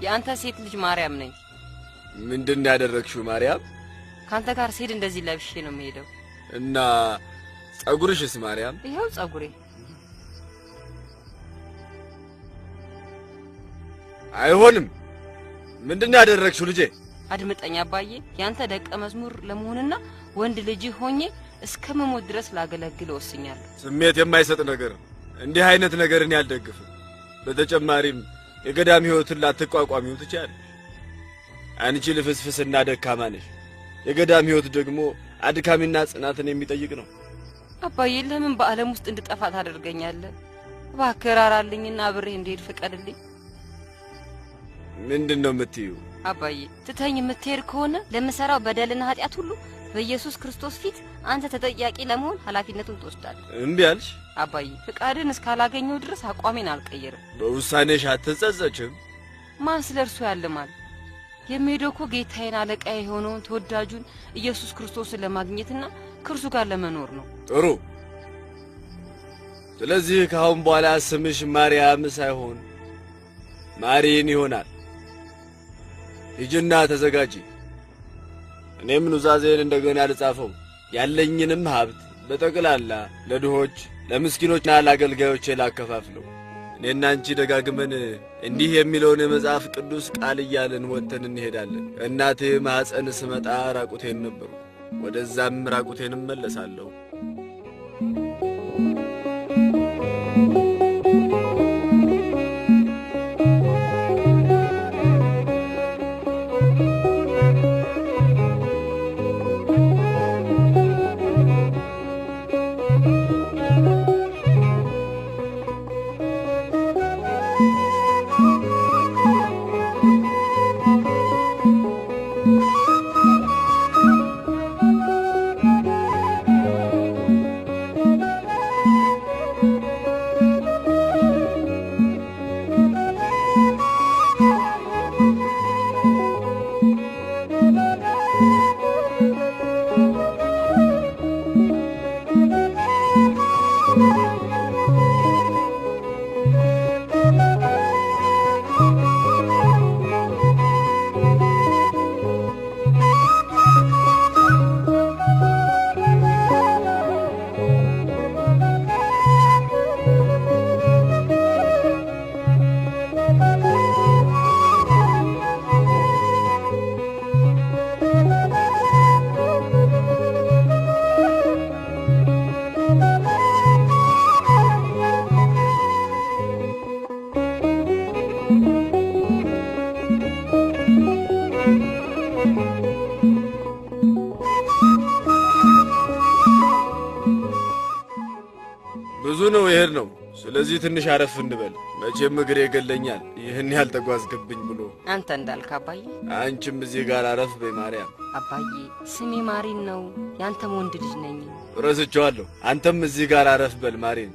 የአንተ ሴት ልጅ ማርያም ነኝ። ምንድነው ያደረግሽው ማርያም? ካንተ ጋር ሲሄድ እንደዚህ ለብሼ ነው የምሄደው። እና ጸጉርሽስ ማርያም? ይሄው ጸጉሬ። አይሆንም። ምንድነው ያደረግሽው ልጄ? አድምጠኝ አባዬ። ያንተ ደቀ መዝሙር ለመሆንና ወንድ ልጅ ሆኜ እስከመሞት ድረስ ላገለግል ወስኛለሁ። ስሜት የማይሰጥ ነገር እንዲህ አይነት ነገርን ያልደግፍ። በተጨማሪም የገዳም ሕይወትን ላትቋቋሚው ትችያለሽ። አንቺ ልፍስፍስና ደካማ ነሽ። የገዳም ሕይወት ደግሞ አድካሚና ጽናትን የሚጠይቅ ነው። አባዬ ለምን በዓለም ውስጥ እንድጠፋ ታደርገኛለህ? እባክህ ራራልኝና አብሬ እንድሄድ ፍቀድልኝ። ምንድነው የምትይው? አባዬ ትተኝ የምትሄድ ከሆነ ለምሰራው በደልና ኃጢአት ሁሉ በኢየሱስ ክርስቶስ ፊት አንተ ተጠያቂ ለመሆን ኃላፊነቱን ትወስዳለህ። እምቢ አልሽ? አባዬ ፍቃድን እስካላገኘው ድረስ አቋሜን አልቀየርም። በውሳኔሽ አትጸጸችም? ማን ስለርሱ ያልማል? የሚሄደው እኮ ጌታዬን አለቃ የሆነውን ተወዳጁን ኢየሱስ ክርስቶስን ለማግኘትና ከእርሱ ጋር ለመኖር ነው። ጥሩ። ስለዚህ ከአሁን በኋላ ስምሽ ማርያም ሳይሆን ማሪን ይሆናል። ሂጂና ተዘጋጂ። እኔም ኑዛዜን እንደገና ልጻፈው። ያለኝንም ሀብት በጠቅላላ ለድሆች ለምስኪኖችና ለአገልጋዮቼ ላከፋፍለው። እኔና አንቺ ደጋግመን እንዲህ የሚለውን የመጽሐፍ ቅዱስ ቃል እያልን ወጥተን እንሄዳለን። እናቴ ማኅፀን ስመጣ ራቁቴን ነበሩ፣ ወደዛም ራቁቴን እመለሳለሁ። ብዙ ነው ይሄር ነው። ስለዚህ ትንሽ አረፍ እንበል። መቼም እግሬ ይገለኛል ይህን ያልተጓዝክብኝ ብሎ። አንተ እንዳልክ አባዬ። አንቺም እዚህ ጋር አረፍ በይ ማርያም። አባዬ ስሜ ማሪን ነው፣ ያንተም ወንድ ልጅ ነኝ። ረስቼዋለሁ። አንተም እዚህ ጋር አረፍ በል ማሪን።